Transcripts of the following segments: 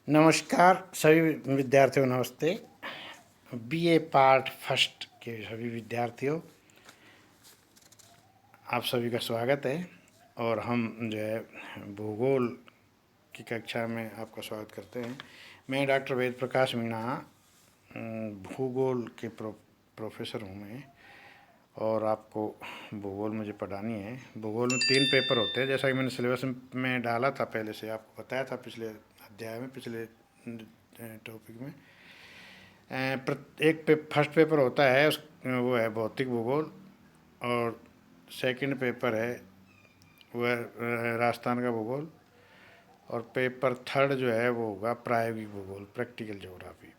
नमस्कार सभी विद्यार्थियों, नमस्ते। बीए पार्ट फर्स्ट के सभी विद्यार्थियों, आप सभी का स्वागत है। और हम जो है भूगोल की कक्षा में आपका स्वागत करते हैं। मैं डॉक्टर वेद प्रकाश मीणा भूगोल के प्रोफेसर हूँ मैं, और आपको भूगोल मुझे पढ़ानी है। भूगोल में 3 पेपर होते हैं, जैसा कि मैंने सिलेबस में डाला था, पहले से आपको बताया था पिछले अध्याय में, पिछले टॉपिक में। फर्स्ट पेपर होता है वो है भौतिक भूगोल, और सेकंड पेपर है वो है राजस्थान का भूगोल, और पेपर थर्ड जो है वो होगा प्रायोगिक भूगोल, प्रैक्टिकल ज्योग्राफी।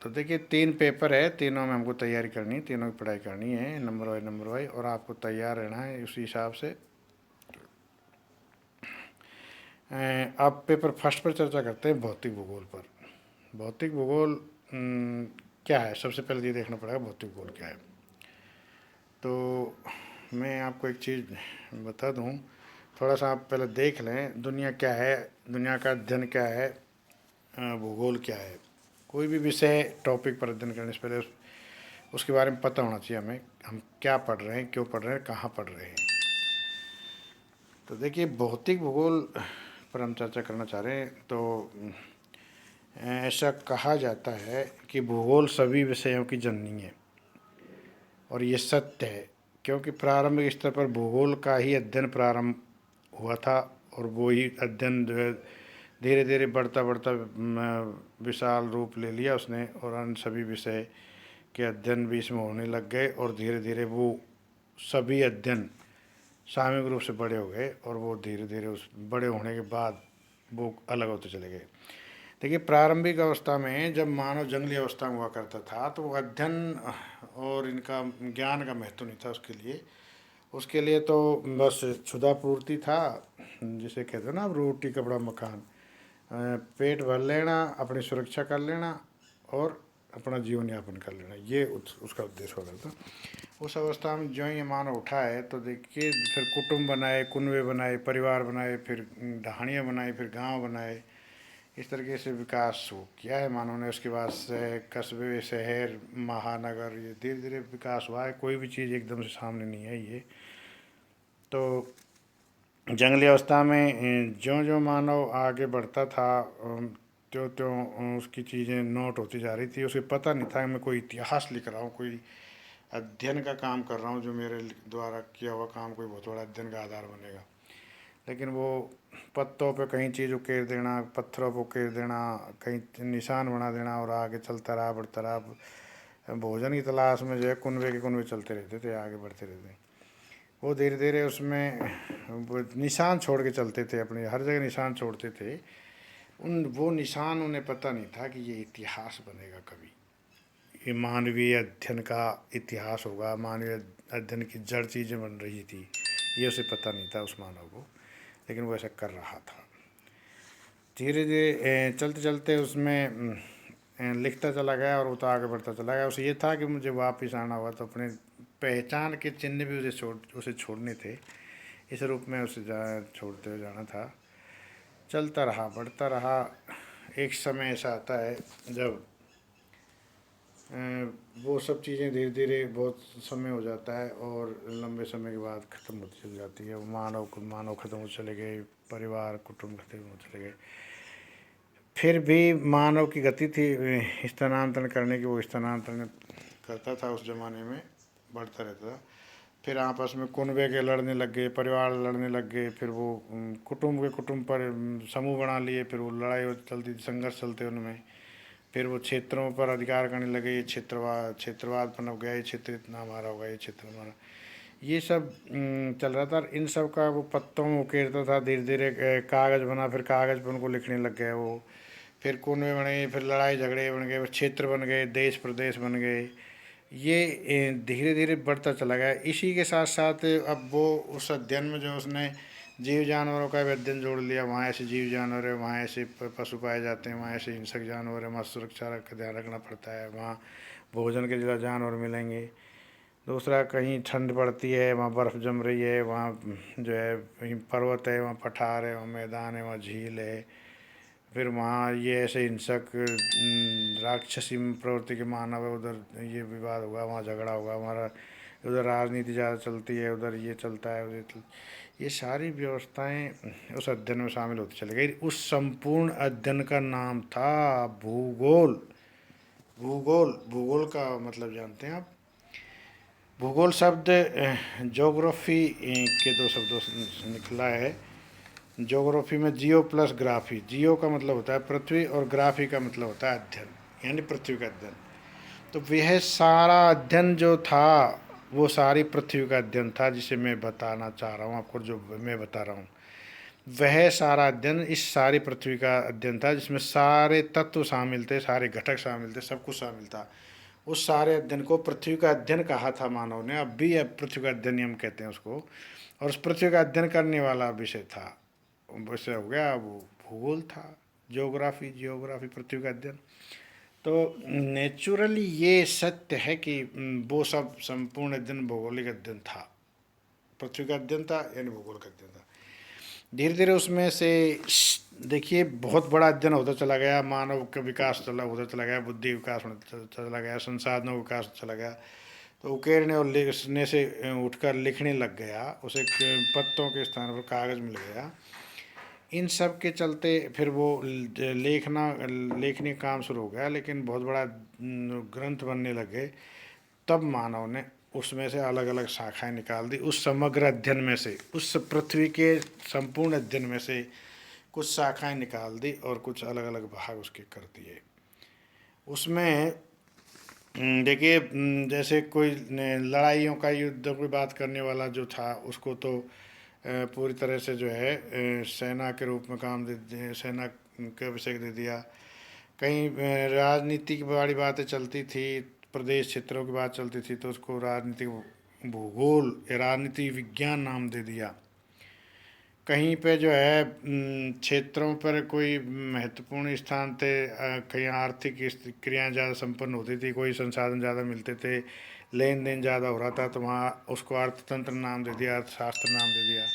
तो देखिए 3 पेपर है, तीनों में हमको तैयारी करनी है, तीनों की पढ़ाई करनी है नंबर वाइज, और आपको तैयार रहना है उसी हिसाब से। अब पेपर फर्स्ट पर चर्चा करते हैं भौतिक भूगोल पर। भौतिक भूगोल क्या है, सबसे पहले ये देखना पड़ेगा भौतिक भूगोल क्या है। तो मैं आपको एक चीज़ बता दूं, थोड़ा सा आप पहले देख लें दुनिया क्या है, दुनिया का अध्ययन क्या है, भूगोल क्या है। कोई भी विषय टॉपिक पर अध्ययन करने से पहले उसके बारे में पता होना चाहिए हमें, हम क्या पढ़ रहे हैं, क्यों पढ़ रहे हैं, कहाँ पढ़ रहे हैं। तो देखिए भौतिक भूगोल पर हम चर्चा करना चाह रहे हैं। तो ऐसा कहा जाता है कि भूगोल सभी विषयों की जननी है, और ये सत्य है, क्योंकि प्रारंभिक स्तर पर भूगोल का ही अध्ययन प्रारंभ हुआ था, और वो ही अध्ययन जो है धीरे धीरे बढ़ता बढ़ता विशाल रूप ले लिया उसने, और अन्य सभी विषय के अध्ययन भी इसमें होने लग गए, और धीरे धीरे वो सभी अध्ययन सामूहिक रूप से बड़े हो गए, और वो धीरे धीरे उस बड़े होने के बाद वो अलग होते चले गए। देखिए प्रारंभिक अवस्था में जब मानव जंगली अवस्था में हुआ करता था, तो वो अध्ययन और इनका ज्ञान का महत्व नहीं था उसके लिए तो बस क्षुधा पूर्ति था, जिसे कहते हो ना आप, रोटी कपड़ा मकान, पेट भर लेना, अपनी सुरक्षा कर लेना, और अपना जीवन यापन कर लेना, ये उसका उद्देश्य हो गया था। उस अवस्था में जो ही मानव उठा है, तो देखिए फिर कुटुंब बनाए, कुनबे बनाए, परिवार बनाए, फिर ढाणियाँ बनाई, फिर गांव बनाए। इस तरीके से विकास हो किया है मानव ने। उसके बाद से कस्बे, शहर, महानगर, ये धीरे धीरे विकास हुआ है। कोई भी चीज़ एकदम से सामने नहीं है ये। तो जंगली अवस्था में ज्यों ज्यों मानव आगे बढ़ता था, त्यों त्यों उसकी चीज़ें नोट होती जा रही थी। उसे पता नहीं था मैं कोई इतिहास लिख रहा हूँ, कोई अध्ययन का काम कर रहा हूँ, जो मेरे द्वारा किया हुआ काम कोई बहुत बड़ा अध्ययन का आधार बनेगा। लेकिन वो पत्तों पे कहीं चीज़ उकेर देना, पत्थरों पर उकेर देना, कहीं निशान बना देना, और आगे चलता रहा, बढ़ता रहा। भोजन की तलाश में जो है कुनबे के कुनबे चलते रहते थे, आगे बढ़ते रहते। वो धीरे धीरे उसमें वो निशान छोड़ के चलते थे, अपने हर जगह निशान छोड़ते थे। वो निशान उन्हें पता नहीं था कि ये इतिहास बनेगा कभी, ये मानवीय अध्ययन का इतिहास होगा, मानवीय अध्ययन की जड़ चीज़ें बन रही थी, ये उसे पता नहीं था उस मानव को। लेकिन वो ऐसा कर रहा था। धीरे धीरे चलते चलते उसमें लिखता चला गया, और वो तो आगे बढ़ता चला गया। उसे ये था कि मुझे वापस आना हुआ, तो अपने पहचान के चिन्ह भी उसे छोड़ने थे। इस रूप में उसे छोड़ते हुए जाना था। चलता रहा, बढ़ता रहा। एक समय ऐसा आता है जब वो सब चीज़ें धीरे धीरे बहुत समय हो जाता है, और लंबे समय के बाद ख़त्म होती चली जाती है। मानव ख़त्म हो चले गए, परिवार कुटुंब ख़त्म हो चले गए। फिर भी मानव की गति थी स्थानांतरण करने की, वो स्थानांतरण करता था उस ज़माने में, बढ़ता रहता था। फिर आपस में कुनबे के लड़ने लग गए, परिवार लड़ने लग गए, फिर वो कुटुंब के कुटुंब पर समूह बना लिए, फिर वो लड़ाई चलती थी, संघर्ष चलते उनमें। फिर वो क्षेत्रों पर अधिकार करने लगे, ये क्षेत्रवाद पनप गया, ये क्षेत्र इतना हमारा होगा, ये क्षेत्र हमारा, ये सब चल रहा था। इन सब का वो पत्तों में उकेरता था। धीरे धीरे कागज़ बना, फिर कागज़ पर उनको लिखने लग गए वो। फिर कुनबे बने, फिर लड़ाई झगड़े बन गए, फिर क्षेत्र बन गए, देश प्रदेश बन गए। ये धीरे धीरे बढ़ता चला गया। इसी के साथ साथ अब वो उस अध्ययन में जो उसने जीव जानवरों का भी अध्ययन जोड़ लिया। वहाँ ऐसे जीव जानवर है, वहाँ ऐसे पशु पाए जाते हैं, वहाँ ऐसे हिंसक जानवर है, वहाँ सुरक्षा का ध्यान रखना पड़ता है, वहाँ भोजन के लिए जानवर मिलेंगे। दूसरा, कहीं ठंड पड़ती है, वहाँ बर्फ़ जम रही है, वहाँ जो है कहीं पर्वत है, वहाँ पठार है, वहाँ मैदान है, वहाँ झील है, फिर वहाँ ये ऐसे हिंसक राक्षसी प्रवृत्ति के मानव है, उधर ये विवाद होगा, वहाँ झगड़ा होगा, हमारा उधर राजनीति ज़्यादा चलती है, उधर ये चलता है, ये सारी व्यवस्थाएं उस अध्ययन में शामिल होती चली गई। उस संपूर्ण अध्ययन का नाम था भूगोल। भूगोल, भूगोल का मतलब जानते हैं आप? भूगोल शब्द ज्योग्राफी के दो शब्दों से निकला है। ज्योग्राफी में जियो प्लस ग्राफी, जियो का मतलब होता है पृथ्वी और ग्राफी का मतलब होता है अध्ययन, यानी पृथ्वी का अध्ययन। तो वह सारा अध्ययन जो था वो सारी पृथ्वी का अध्ययन था, जिसे मैं बताना चाह रहा हूँ आपको, जो मैं बता रहा हूँ वह सारा अध्ययन इस सारी पृथ्वी का अध्ययन था, जिसमें सारे तत्व शामिल थे, सारे घटक शामिल थे, सब कुछ शामिल था। उस सारे अध्ययन को पृथ्वी का अध्ययन कहा था मानव ने, अब भी अब पृथ्वी का अध्ययन ही हम कहते हैं उसको। और उस पृथ्वी का अध्ययन करने वाला विषय था, विषय हो गया वो भूगोल था, जियोग्राफी, जियोग्राफी पृथ्वी का अध्ययन। तो नेचुरली ये सत्य है कि वो सब संपूर्ण अध्ययन भौगोलिक अध्ययन था, पृथ्वी का अध्ययन था यानी भूगोल का अध्ययन था। धीरे धीरे उसमें से देखिए बहुत बड़ा अध्ययन होता चला गया, मानव का विकास होता चला गया, बुद्धि विकास होता चला गया, संसाधनों का विकास चला गया। तो उकेरने और लिखने से उठकर लिखने लग गया, उसे पत्तों के स्थान पर कागज़ मिल गया। इन सब के चलते फिर वो लेखनी काम शुरू हो गया, लेकिन बहुत बड़ा ग्रंथ बनने लग गए। तब मानव ने उसमें से अलग अलग शाखाएं निकाल दी, उस समग्र अध्ययन में से, उस पृथ्वी के संपूर्ण अध्ययन में से कुछ शाखाएं निकाल दी और कुछ अलग अलग भाग उसके कर दिए। उसमें देखिए जैसे कोई लड़ाइयों का, युद्धों की बात करने वाला जो था उसको तो पूरी तरह से जो है सेना के रूप में काम सेना का विषय दे दिया। कहीं राजनीति की बड़ी बातें चलती थी, प्रदेश क्षेत्रों की बात चलती थी, तो उसको राजनीतिक भूगोल या राजनीति विज्ञान नाम दे दिया। कहीं पे जो है क्षेत्रों पर कोई महत्वपूर्ण स्थान थे, कहीं आर्थिक क्रियाएं ज़्यादा संपन्न होती थी, कोई संसाधन ज़्यादा मिलते थे, लेन देन ज़्यादा हो रहा था, तो वहाँ उसको अर्थतंत्र नाम दे दिया, अर्थशास्त्र नाम दे दिया।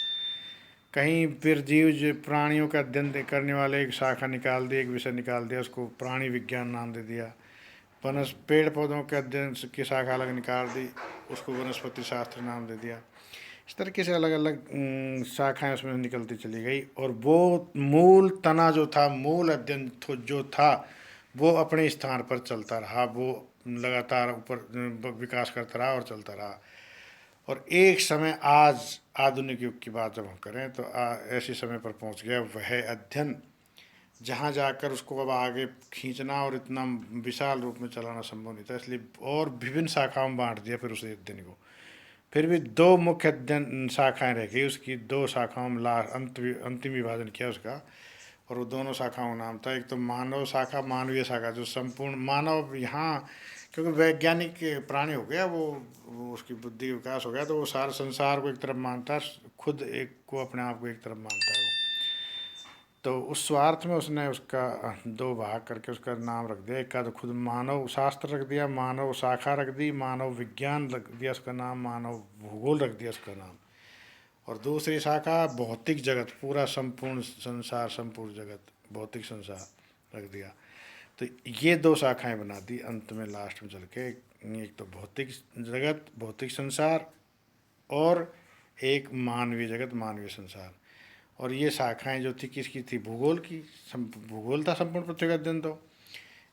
कहीं फिर जीव प्राणियों का अध्ययन करने वाले एक शाखा निकाल दी, एक विषय निकाल दिया, उसको प्राणी विज्ञान नाम दे दिया। पेड़ पौधों के अध्ययन की शाखा अलग निकाल दी, उसको वनस्पति शास्त्र नाम दे दिया। इस तरीके से अलग अलग शाखाएं उसमें निकलती चली गई, और वो मूल तना जो था, मूल अध्ययन जो था, वो अपने स्थान पर चलता रहा, वो लगातार ऊपर विकास करता रहा और चलता रहा। और एक समय आज आधुनिक युग की बात जब हम करें तो ऐसे समय पर पहुंच गया वह अध्ययन, जहाँ जाकर उसको अब आगे खींचना और इतना विशाल रूप में चलाना संभव नहीं था, इसलिए और विभिन्न शाखाओं में बांट दिया फिर उस अध्ययन को। फिर भी दो मुख्य अध्ययन शाखाएं रह गई उसकी, दो शाखाओं में अंतिम विभाजन किया उसका, और वो दोनों शाखाओं का नाम था, एक तो मानव शाखा, मानवीय शाखा, जो संपूर्ण मानव यहाँ, क्योंकि वैज्ञानिक प्राणी हो गया वो उसकी बुद्धि का विकास हो गया, तो वो सारे संसार को एक तरफ मानता, खुद एक को, अपने आप को एक तरफ मानता है वो। तो उस स्वार्थ में उसने उसका दो भाग करके उसका नाम रख दिया, एक का तो खुद मानव शास्त्र रख दिया, मानव शाखा रख दी, मानव विज्ञान रख दिया उसका नाम, मानव भूगोल रख दिया उसका नाम, और दूसरी शाखा भौतिक जगत, पूरा संपूर्ण संसार, संपूर्ण जगत, भौतिक संसार रख दिया। तो ये दो शाखाएं बना दी अंत में, लास्ट में चल के, एक तो भौतिक जगत, भौतिक संसार, और एक मानवीय जगत, मानवीय संसार। और ये शाखाएं जो थी किसकी थी? भूगोल की। भूगोल था संपूर्ण पृथ्वी का अध्ययन, तो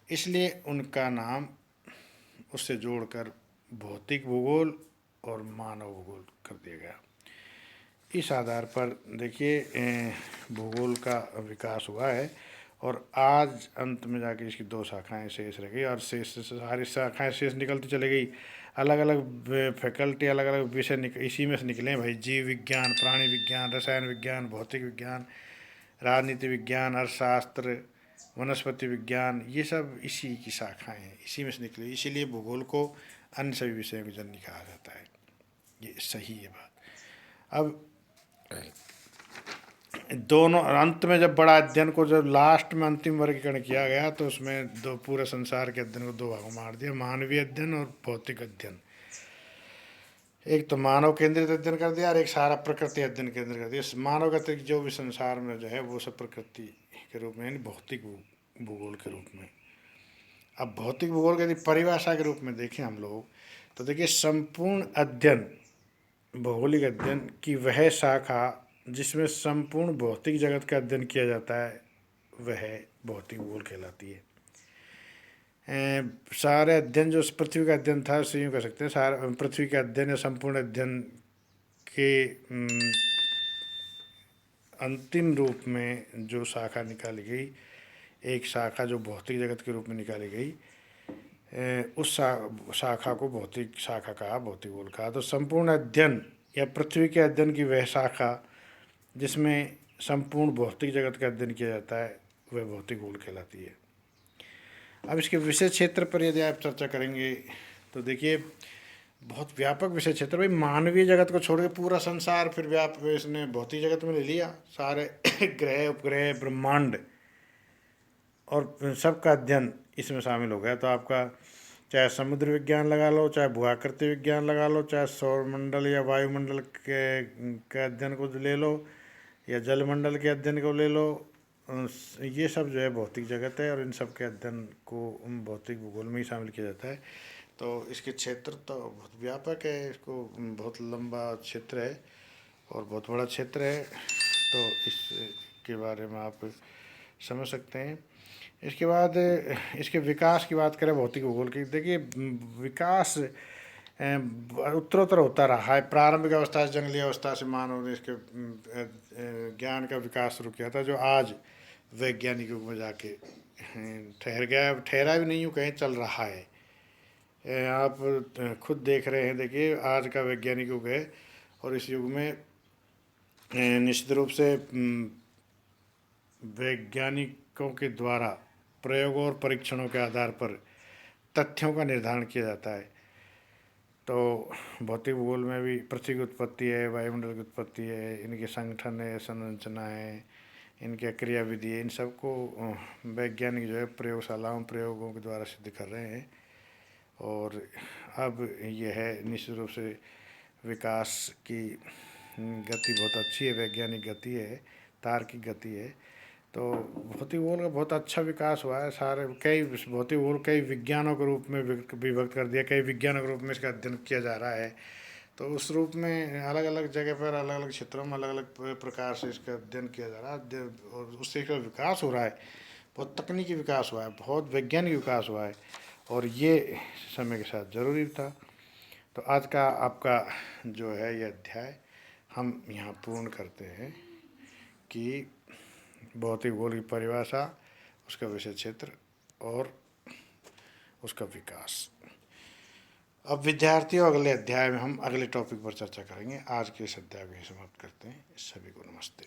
इसलिए उनका नाम उससे जोड़कर भौतिक भूगोल और मानव भूगोल कर दिया गया। इस आधार पर देखिए भूगोल का विकास हुआ है, और आज अंत में जाके इसकी दो शाखाएं शेष रह गई, और शेष सारी शाखाएं शेष निकलती चली गई। अलग अलग फैकल्टी, अलग अलग विषय इसी में से निकले भाई, जीव विज्ञान, प्राणी विज्ञान, रसायन विज्ञान, भौतिक विज्ञान, राजनीति विज्ञान, अर्थशास्त्र, वनस्पति विज्ञान, ये सब इसी की शाखाएं हैं, इसी में से निकली। इसीलिए भूगोल को अन्य सभी विषयों की जननी कहा जाता है। ये सही है बात। अब दोनों अंत में जब बड़ा अध्ययन को जब लास्ट में अंतिम वर्गीकरण किया गया, तो उसमें दो पूरे संसार के अध्ययन को दो भागों में बांट दिया, मानवीय अध्ययन और भौतिक अध्ययन। एक तो मानव केंद्रित अध्ययन कर दिया, और एक सारा प्रकृति अध्ययन केंद्रित कर दिया। मानव का जो भी संसार में जो है वो सब प्रकृति के रूप में, यानी भौतिक भूगोल के रूप में। अब भौतिक भूगोल की यदि परिभाषा के रूप में देखें हम लोग, तो देखिए संपूर्ण अध्ययन, भौगोलिक अध्ययन की वह शाखा जिसमें संपूर्ण भौतिक जगत का अध्ययन किया जाता है, वह भौतिक भूगोल कहलाती है। सारे अध्ययन जो पृथ्वी का अध्ययन था, उसे यूँ कह सकते हैं, सारा पृथ्वी का अध्ययन या संपूर्ण अध्ययन के अंतिम रूप में जो शाखा निकाली गई, एक शाखा जो भौतिक जगत के रूप में निकाली गई, उस शाखा को भौतिक शाखा कहा, भौतिक भूगोल कहा। तो संपूर्ण अध्ययन या पृथ्वी के अध्ययन की वह शाखा जिसमें संपूर्ण भौतिक जगत का अध्ययन किया जाता है, वह भौतिक भूगोल कहलाती है। अब इसके विषय क्षेत्र पर यदि आप चर्चा करेंगे तो देखिए बहुत व्यापक विषय क्षेत्र, भाई मानवीय जगत को छोड़ के पूरा संसार फिर इसने भौतिक जगत में ले लिया, सारे ग्रह उपग्रह ब्रह्मांड और सबका अध्ययन इसमें शामिल हो गया। तो आपका चाहे समुद्र विज्ञान लगा लो, चाहे भूआकृति विज्ञान लगा लो, चाहे सौरमंडल या वायुमंडल के अध्ययन को ले लो, या जलमंडल के अध्ययन को ले लो, ये सब जो है भौतिक जगत है और इन सब के अध्ययन को भौतिक भूगोल में ही शामिल किया जाता है। तो इसके क्षेत्र तो बहुत व्यापक है, इसको बहुत लंबा क्षेत्र है और बहुत बड़ा क्षेत्र है, तो इसके बारे में आप समझ सकते हैं। इसके बाद इसके विकास की बात करें भौतिक भूगोल की, देखिए विकास उत्तरोत्तर होता रहा है। प्रारंभिक अवस्था से, जंगली अवस्था से मानव ने इसके ज्ञान का विकास शुरू किया था, जो आज वैज्ञानिक युग में जाके ठहर गया, ठहरा भी नहीं यूँ कहीं, चल रहा है। आप खुद देख रहे हैं, देखिए आज का वैज्ञानिक युग है और इस युग में निश्चित रूप से वैज्ञानिकों के द्वारा प्रयोगों और परीक्षणों के आधार पर तथ्यों का निर्धारण किया जाता है। तो भौतिक भूगोल में भी पृथ्वी की उत्पत्ति है, वायुमंडल की उत्पत्ति है, इनके संगठन है, संरचना है, इनके क्रियाविधि है, इन सबको वैज्ञानिक जो है प्रयोगशालाओं प्रयोगों के द्वारा सिद्ध कर रहे हैं। और अब यह है निश्चित रूप से विकास की गति बहुत अच्छी है, वैज्ञानिक गति है, तार्किक गति है। तो भौतिक भूगोल का बहुत अच्छा विकास हुआ है। सारे कई भौतिक भूगोल कई विज्ञानों के रूप में विभक्त कर दिया, कई विज्ञानों के रूप में इसका अध्ययन किया जा रहा है। तो उस रूप में अलग अलग जगह पर, अलग अलग क्षेत्रों में अलग अलग प्रकार से इसका अध्ययन किया जा रहा है और उससे इसका विकास हो रहा है। बहुत तकनीकी विकास हुआ है, बहुत वैज्ञानिक विकास हुआ है और ये समय के साथ ज़रूरी था। तो आज का आपका जो है ये अध्याय हम यहाँ पूर्ण करते हैं कि भौतिक भूगोल की परिभाषा, उसका विषय क्षेत्र और उसका विकास। अब विद्यार्थियों अगले अध्याय में हम अगले टॉपिक पर चर्चा करेंगे। आज के इस अध्याय को समाप्त करते हैं। सभी को नमस्ते।